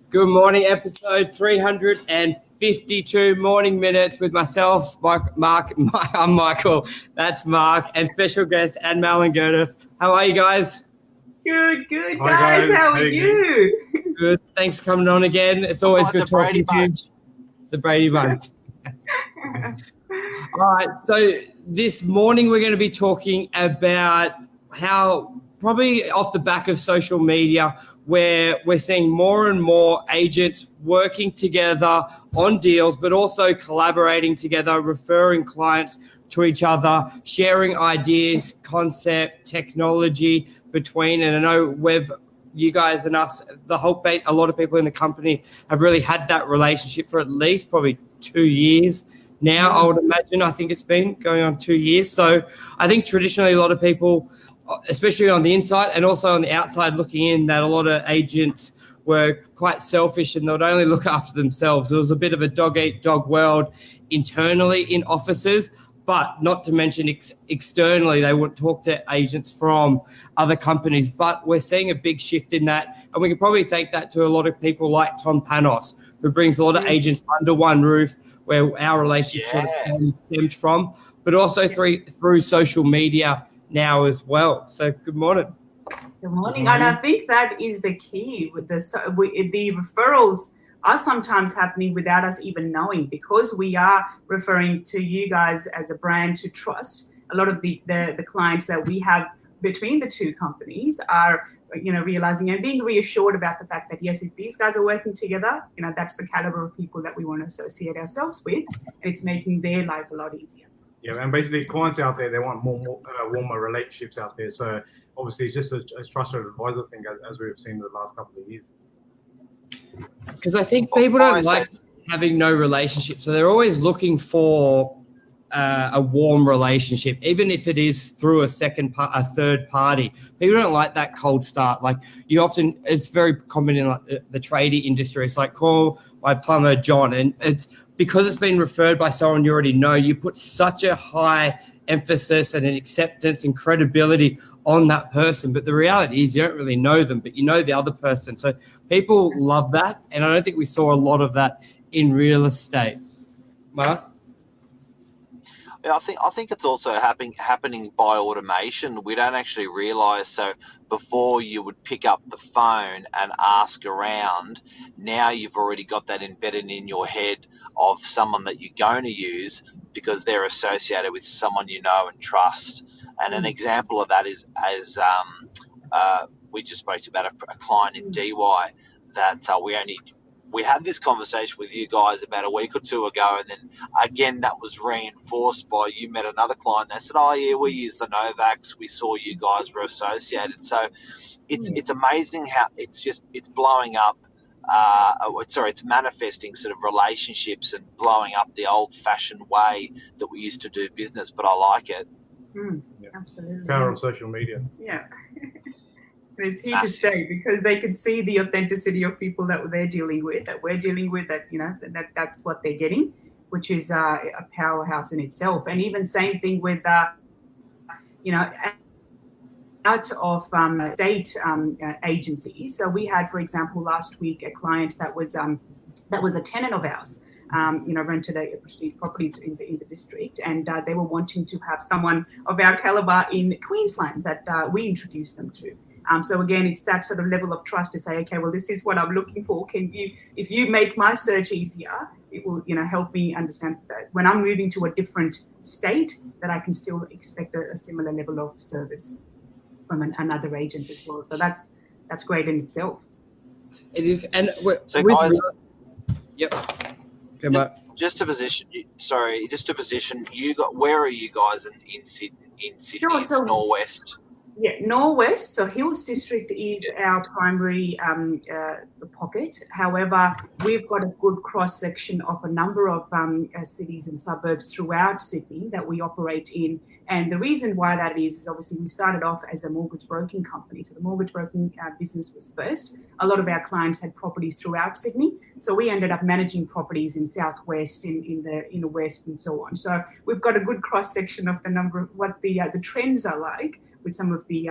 Good morning, episode 352 Morning Minutes with myself, I'm Michael, that's Mark, and special guest, Anne Malin Gerdiff. How are you guys? Good, guys. How are you? Good. Thanks for coming on again. It's always good talking to you. The Brady Bunch. All right, so this morning we're going to be talking about how, probably off the back of social media, where we're seeing more and more agents working together on deals, but also collaborating together, referring clients to each other, sharing ideas, concept, technology between. And I know you guys and us, a lot of people in the company have really had that relationship for at least probably 2 years now, I would imagine. I think it's been going on 2 years. So I think traditionally a lot of people, especially on the inside and also on the outside looking in, that a lot of agents were quite selfish and they'd only look after themselves. There was a bit of a dog-eat-dog world internally in offices, but not to mention externally, they would talk to agents from other companies. But we're seeing a big shift in that, and we can probably thank that to a lot of people like Tom Panos, who brings a lot of agents under one roof, where our relationship sort of stemmed from, but also through social media now as well. So good morning. Good morning. And I think that is the key with the referrals are sometimes happening without us even knowing, because we are referring to you guys as a brand to trust. A lot of the clients that we have between the two companies are, realizing and being reassured about the fact that, yes, if these guys are working together, that's the caliber of people that we want to associate ourselves with. And it's making their life a lot easier. Yeah, and basically clients out there, they want more warmer relationships out there. So obviously it's just a trusted advisor thing, as we've seen in the last couple of years. Because I think people don't like having no relationship. So they're always looking for a warm relationship, even if it is through a third party. People don't like that cold start. Like it's very common in like the tradie industry. It's like, call my plumber John, and it's because it's been referred by someone you already know. You put such a high emphasis and an acceptance and credibility on that person, but the reality is you don't really know them, but you know the other person. So people love that, and I don't think we saw a lot of that in real estate. Mark? Yeah, I think it's also happening by automation. We don't actually realise. So before you would pick up the phone and ask around, now you've already got that embedded in your head of someone that you're going to use because they're associated with someone you know and trust. And an example of that is, as we just spoke about a client in DY that we had this conversation with you guys about a week or two ago, and then again that was reinforced by you met another client. They said, "Oh yeah, we use the Novax. We saw you guys were associated." So it's amazing how it's blowing up. It's manifesting sort of relationships and blowing up the old-fashioned way that we used to do business. But I like it. Yeah. Absolutely. Power of social media. Yeah. And it's here to stay, because they can see the authenticity of people that they're dealing with, that we're dealing with, that's what they're getting, which is a powerhouse in itself. And even same thing with, out of state agencies. So we had, for example, last week a client that was a tenant of ours, rented a prestige property in the district, and they were wanting to have someone of our caliber in Queensland that we introduced them to. So again, it's that sort of level of trust to say, okay, well, this is what I'm looking for. If you make my search easier, it will, help me understand that when I'm moving to a different state, that I can still expect a similar level of service from another agent as well. So that's great in itself. It is, and so guys, yep. Okay, Mark. Just to position you got. Where are you guys in Sydney? Sure, it's Norwest. Yeah, Norwest. So Hills District is our primary pocket. However, we've got a good cross section of a number of cities and suburbs throughout Sydney that we operate in. And the reason why that is obviously we started off as a mortgage broking company. So the mortgage broking business was first. A lot of our clients had properties throughout Sydney. So we ended up managing properties in Southwest, in the West, and so on. So we've got a good cross section of the number of what the trends are like with some of the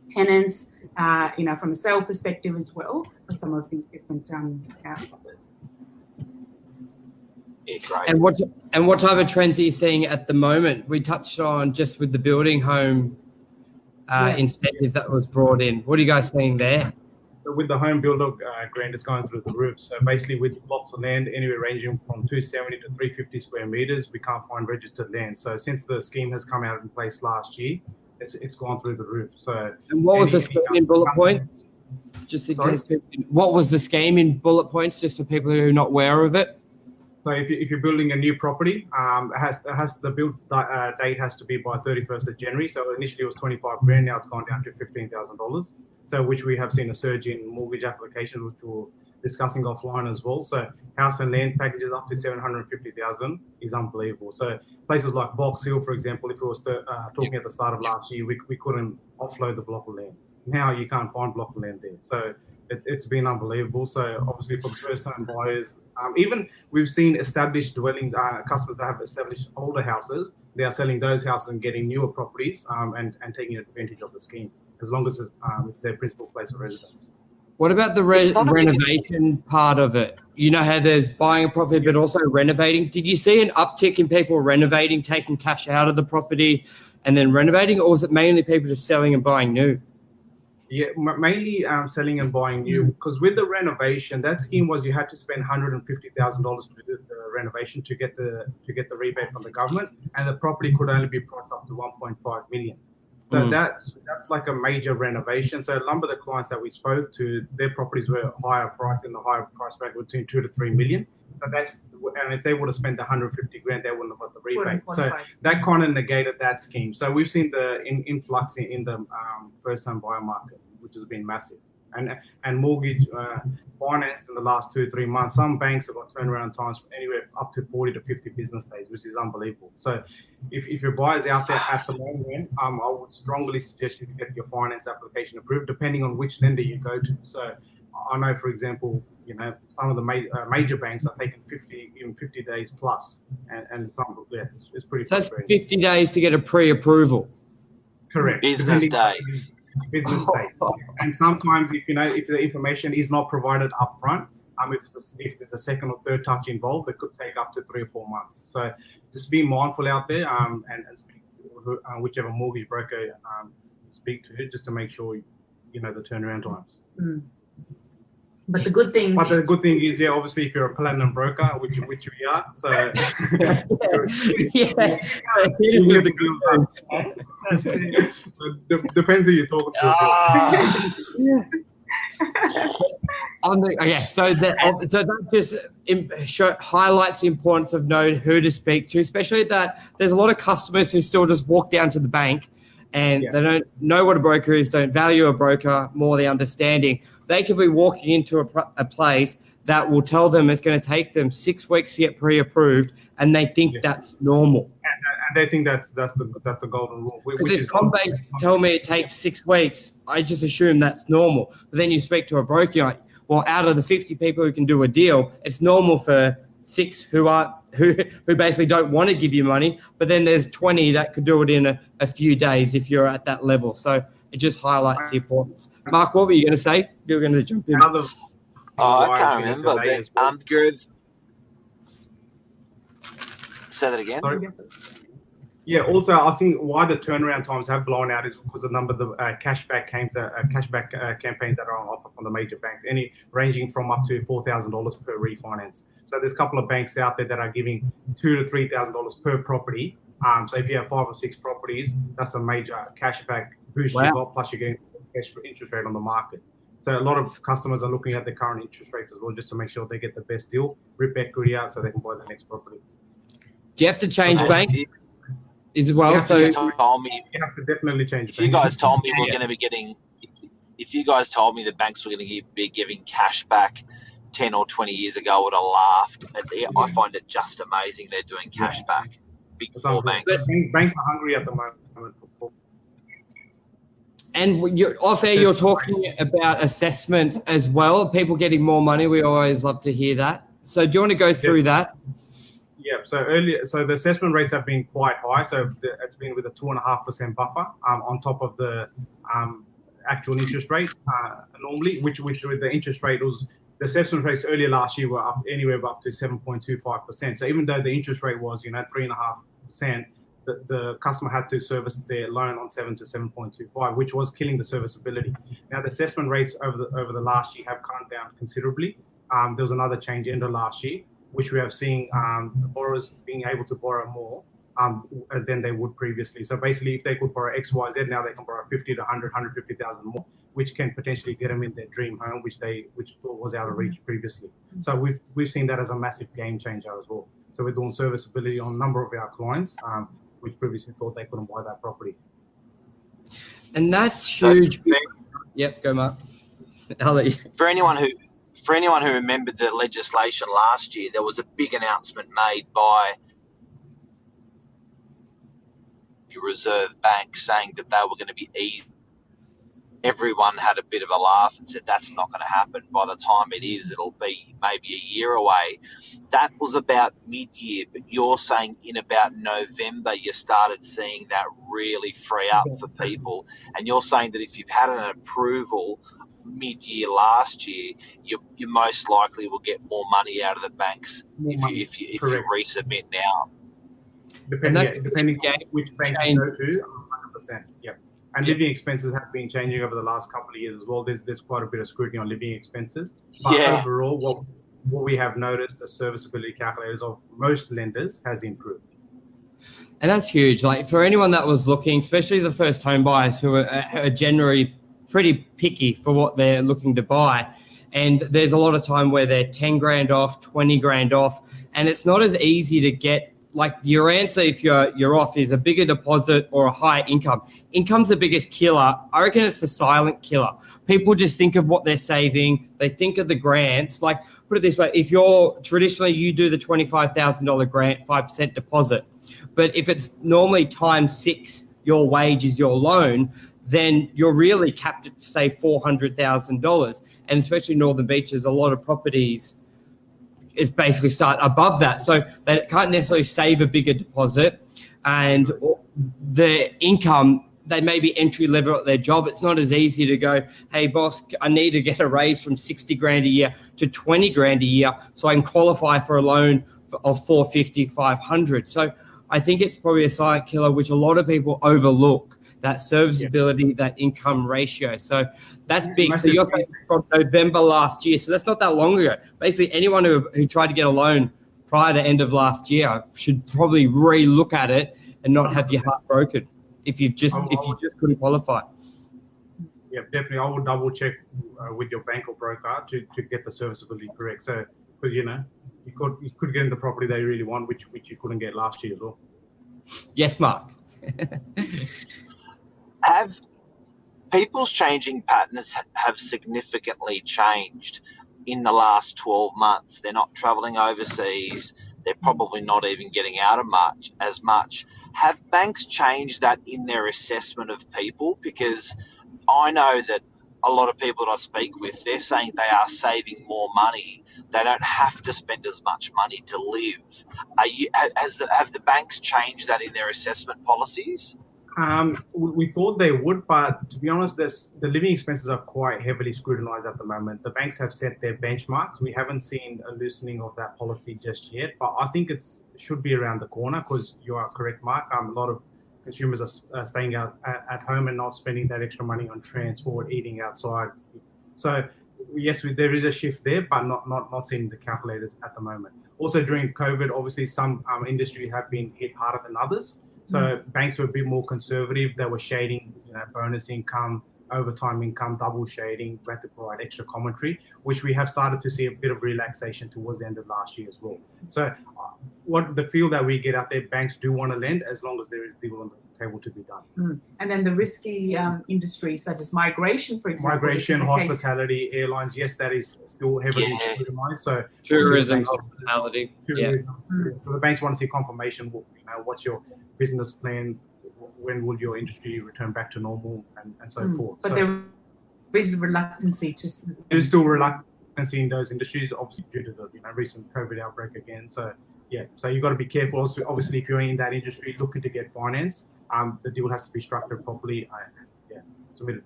tenants, from a sale perspective as well for some of these different suburbs. Yeah, great. And what type of trends are you seeing at the moment? We touched on just with the building home incentive that was brought in. What are you guys seeing there? So with the home builder grant, it's going through the roof. So basically, with lots of land, anywhere ranging from 270 to 350 square meters, we can't find registered land. So since the scheme has come out in place last year, it's gone through the roof. So and what was the scheme in bullet points? Just in case, what was the scheme in bullet points, just for people who are not aware of it? So if you're building a new property, the build date has to be by 31st of January. So initially it was 25 grand, now it's gone down to $15,000. So which we have seen a surge in mortgage applications, which we're discussing offline as well. So house and land packages up to 750,000 is unbelievable. So places like Box Hill, for example, if we was talking at the start of last year, we couldn't offload the block of land. Now you can't find block of land there. So it's been unbelievable. So obviously for the first-time buyers, even we've seen established dwellings, customers that have established older houses, they are selling those houses and getting newer properties and taking advantage of the scheme, as long as it's their principal place of residence. What about the renovation part of it? You know how there's buying a property but also renovating. Did you see an uptick in people renovating, taking cash out of the property and then renovating, or was it mainly people just selling and buying new? Yeah, mainly selling and buying new, because with the renovation, that scheme was you had to spend $150,000 to do the renovation to get the rebate from the government, and the property could only be priced up to 1.5 million. So that's like a major renovation. So a number of the clients that we spoke to, their properties were higher priced in the higher price bracket between 2 to 3 million. So and if they would have spent 150 grand, they wouldn't have got the rebate. So that kind of negated that scheme. So we've seen the influx in the first-time buyer market, which has been massive. And mortgage finance in the last 2 or 3 months, some banks have got turnaround times anywhere up to 40 to 50 business days, which is unbelievable. So if your buyer's out there at the moment, I would strongly suggest you get your finance application approved, depending on which lender you go to. So I know, for example, some of the major banks are taking 50 days plus, and some, it's pretty. So that's 50 days to get a pre-approval. Correct. Business days. Business days. And sometimes, if the information is not provided up front, if there's a second or third touch involved, it could take up to 3 or 4 months. So just be mindful out there, and speak to whichever mortgage broker you speak to, just to make sure the turnaround times. But the good thing is, obviously, if you're a platinum broker, which we are, so depends who you're talking to. So that just highlights the importance of knowing who to speak to, especially that there's a lot of customers who still just walk down to the bank and they don't know what a broker is, don't value a broker, more the understanding. They could be walking into a place that will tell them it's going to take them 6 weeks to get pre-approved, and they think that's normal. And they think that's the golden rule. Because if CommBank tell me it takes 6 weeks, I just assume that's normal. But then you speak to a broker, you're like, well, out of the 50 people who can do a deal, it's normal for 6 who basically don't want to give you money. But then there's 20 that could do it in a few days if you're at that level. So it just highlights the importance. Mark, what were you going to say? You were going to jump in. I can't remember. But, say that again. Sorry? Yeah. Also, I think why the turnaround times have blown out is because the number of the cashback campaigns that are on offer from the major banks, ranging from up to $4,000 per refinance. So there's a couple of banks out there that are giving $2,000 to $3,000 per property. So if you have 5 or 6 properties, that's a major cashback boost you got, plus you're getting extra interest rate on the market. So a lot of customers are looking at the current interest rates as well, just to make sure they get the best deal, rip equity out so they can buy the next property. Do you have to change bank as well? You have to definitely change. If you guys told me we're going to be getting, if you guys told me the banks were going to be giving cash back 10 or 20 years ago, I would have laughed. I find it just amazing they're doing cash back. Big 4 banks. Banks are hungry at the moment. And you're talking about assessments as well. People getting more money. We always love to hear that. So do you want to go through that? Yeah. So the assessment rates have been quite high. So it's been with a 2.5% buffer on top of the actual interest rate normally, which with the interest rate was the assessment rates earlier last year were up anywhere up to 7.25%. So even though the interest rate was 3.5%, the customer had to service their loan on 7 to 7.25, which was killing the serviceability. Now the assessment rates over the last year have come down considerably. There was another change end of last year, which we have seen borrowers being able to borrow more than they would previously. So basically, if they could borrow X, Y, Z, now they can borrow 50 to 100, 150,000 more, which can potentially get them in their dream home, which thought was out of reach previously. So we've seen that as a massive game changer as well. So we're doing serviceability on a number of our clients, which previously thought they couldn't buy that property. And that's huge. Yep, go Mark. Ali. For anyone who remembered the legislation last year, there was a big announcement made by the Reserve Bank saying that they were going to be easy. Everyone had a bit of a laugh and said that's not going to happen. By the time it is, it'll be maybe a year away. That was about mid-year, but you're saying in about November you started seeing that really free up for people, and you're saying that if you've had an approval mid-year last year, you most likely will get more money out of the banks if you resubmit now. Depending on which bank you go to, 100%. Yep. And living expenses have been changing over the last couple of years as well. There's quite a bit of scrutiny on living expenses. But overall, what we have noticed, the serviceability calculators of most lenders has improved. And that's huge. Like for anyone that was looking, especially the first home buyers who are generally pretty picky for what they're looking to buy. And there's a lot of time where they're 10 grand off, 20 grand off. And it's not as easy to get. Like your answer, if you're off, is a bigger deposit or a higher income. Income's the biggest killer. I reckon it's the silent killer. People just think of what they're saving. They think of the grants. Like, put it this way, if you're traditionally, you do the $25,000 grant, 5% deposit. But if it's normally times 6, your wage is your loan, then you're really capped at, say, $400,000. And especially Northern Beach, there's a lot of properties is basically start above that. So they can't necessarily save a bigger deposit, and the income, they may be entry level at their job. It's not as easy to go, hey boss, I need to get a raise from 60 grand a year to 20 grand a year so I can qualify for a loan of 450, 500. So I think it's probably a silent killer, which a lot of people overlook, that serviceability, that income ratio. So that's big. So you're saying from November last year, so that's not that long ago. Basically, anyone who tried to get a loan prior to end of last year should probably re-look at it and not have your heart broken if you just couldn't qualify. Yeah, definitely. I would double check with your bank or broker to get the serviceability correct. So, because you could get in the property they really want, which you couldn't get last year as well. Yes, Mark. Have people's changing patterns have significantly changed in the last 12 months? They're not travelling overseas. They're probably not even getting out of as much. Have banks changed that in their assessment of people? Because I know that a lot of people that I speak with, they're saying they are saving more money. They don't have to spend as much money to live. Have the banks changed that in their assessment policies? We thought they would, but to be honest, the living expenses are quite heavily scrutinized at the moment. The banks have set their benchmarks. We haven't seen a loosening of that policy just yet, but I think it should be around the corner, because you are correct, Mark. A lot of consumers are staying out at home and not spending that extra money on transport, eating outside. So yes, there is a shift there, but not seeing the calculators at the moment. Also during COVID, obviously some industry have been hit harder than others. So banks were a bit more conservative. They were shading, bonus income, overtime income, double shading. We had to provide extra commentary, which we have started to see a bit of relaxation towards the end of last year as well. So what the feel that we get out there, banks do want to lend as long as there is deal on the table to be done. And then the risky industries such as migration, for example. Migration, hospitality, airlines, yes, that is still heavily scrutinized. So tourism, hospitality. Tourism. So the banks want to see confirmation. What's your business plan? When will your industry return back to normal, and so forth. But there is reluctancy to. There's still reluctancy in those industries, obviously due to the recent COVID outbreak again. So so you've got to be careful. Also, obviously, if you're in that industry looking to get finance, the deal has to be structured properly. Submitted.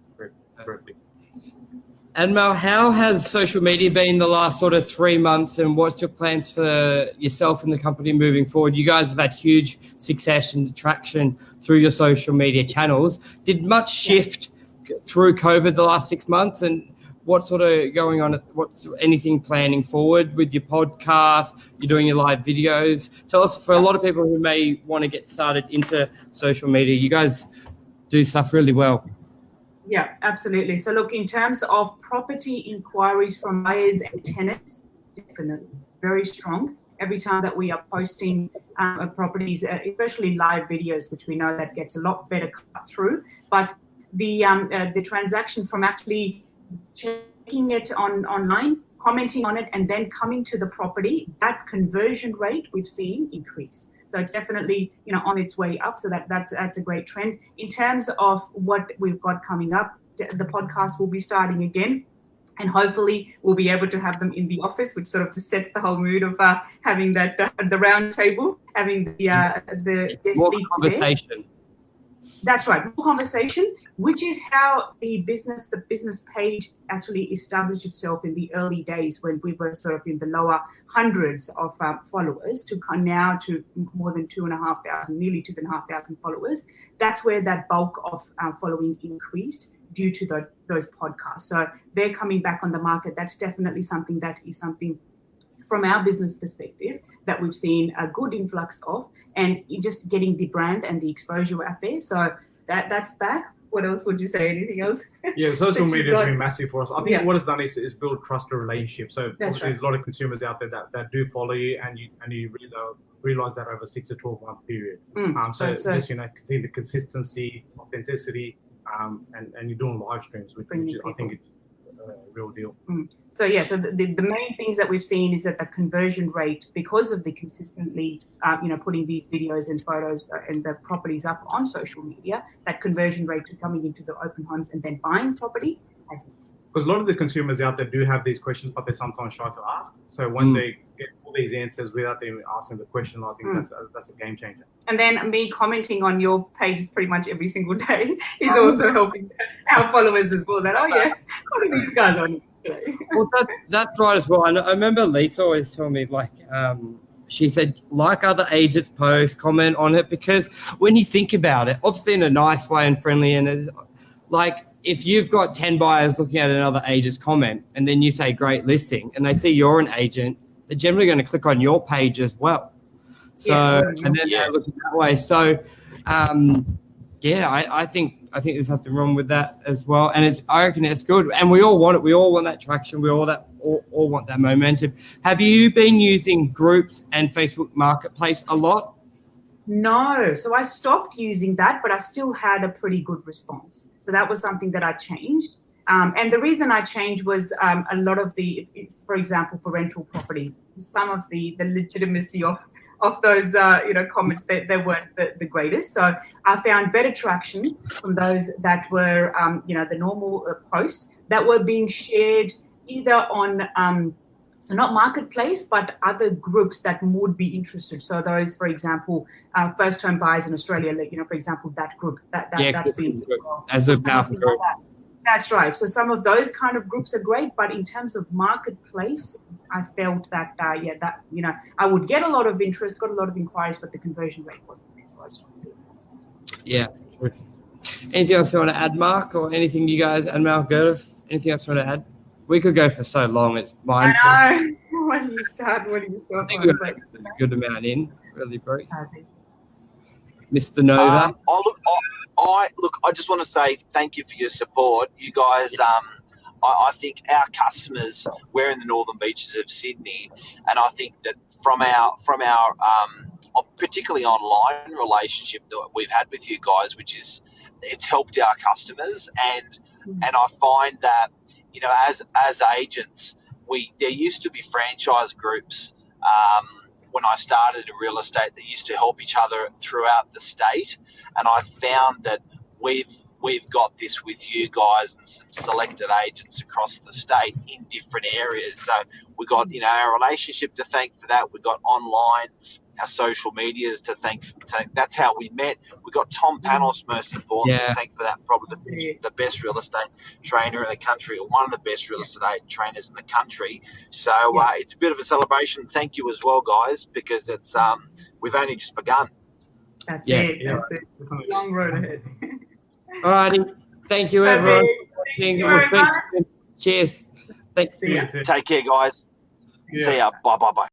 correctly. And Mel, how has social media been the last sort of 3 months, and what's your plans for yourself and the company moving forward? You guys have had huge success and traction through your social media channels. Did much shift through COVID the last 6 months, and what's sort of going on? What's anything planning forward with your podcast? You're doing your live videos. Tell us, for a lot of people who may want to get started into social media, you guys do stuff really well. Yeah, absolutely. So look, in terms of property inquiries from buyers and tenants, definitely very strong. Every time that we are posting properties, especially live videos, which we know that gets a lot better cut through. But the transaction from actually checking it online, commenting on it, and then coming to the property, that conversion rate we've seen increase. So it's definitely, on its way up. So that's a great trend. In terms of what we've got coming up, the podcast will be starting again, and hopefully we'll be able to have them in the office, which sort of just sets the whole mood of having that the round table, having the more conversation. There. That's right, more conversation, which is how the business page actually established itself in the early days, when we were sort of in the lower hundreds of followers, to now to more than 2,500, nearly 2,500 followers. That's where that bulk of following increased due to those podcasts. So they're coming back on the market. That's definitely something from our business perspective that we've seen a good influx of, and just getting the brand and the exposure out there. So that's back. What else would you say? Anything else? Yeah, social media has been massive for us. I think what it's done is build trusted relationships. So obviously there's a lot of consumers out there that do follow you, and you really realize that over 6 to 12 month period. So just see the consistency, authenticity, and you're doing live streams, which I think it's a real deal. So so the main things that we've seen is that the conversion rate, because of the consistently putting these videos and photos and the properties up on social media, that conversion rate to coming into the open homes and then buying property has increased. Because a lot of the consumers out there do have these questions, but they're sometimes shy to ask. So when they get all these answers without them asking the question, I think that's a game changer. And then me commenting on your page pretty much every single day is also helping our followers as well. That, what are these guys on today? Well, that's right as well. I remember Lisa always telling me, she said, like other agents post, comment on it, because when you think about it, obviously in a nice way and friendly, and it's like, if you've got 10 buyers looking at another agent's comment and then you say great listing and they see you're an agent, they're generally going to click on your page as well. So, and then they're looking that way. So, I think there's something wrong with that as well. And I reckon it's good. And we all want it. We all want that traction. We all want that momentum. Have you been using groups and Facebook Marketplace a lot? No. So I stopped using that, but I still had a pretty good response. So that was something that I changed. And the reason I changed was a lot of for example, for rental properties, some of the legitimacy of those comments, they weren't the greatest. So I found better traction from those that were the normal posts that were being shared either on so not marketplace, but other groups that would be interested. So those, for example, first home buyers in Australia, for example, that group that's been as a powerful group. That's right. So some of those kind of groups are great, but in terms of marketplace, I felt that I would get a lot of interest, got a lot of inquiries, but the conversion rate wasn't there. So I stopped doing that. Yeah. Anything else you want to add, Mark, or anything you guys and Mal, Gerda? Anything else you want to add? We could go for so long. It's mindful. I know. When do you start? I think we've got a good amount in. Really brief. Mr. Nova. I just want to say thank you for your support. You guys, I think our customers, we're in the northern beaches of Sydney, and I think that from our particularly online relationship that we've had with you guys, which is it's helped our customers, and I find that as agents, there used to be franchise groups when I started in real estate that used to help each other throughout the state, and I found that we've got this with you guys and some selected agents across the state in different areas. So we got our relationship to thank for that. We got online our social medias to thank. That's how we met. We got Tom Panos, most importantly, Yeah. to thank for that. Probably the best real estate trainer in the country, or one of the best real estate trainers in the country. So it's a bit of a celebration. Thank you as well, guys, because it's we've only just begun. That's Yeah. it. That's it. Long road ahead. All righty. Thank you, everyone. Thank you very much. Cheers. Thanks. See ya. Yes, yes. Take care, guys. Yeah. See ya. Bye.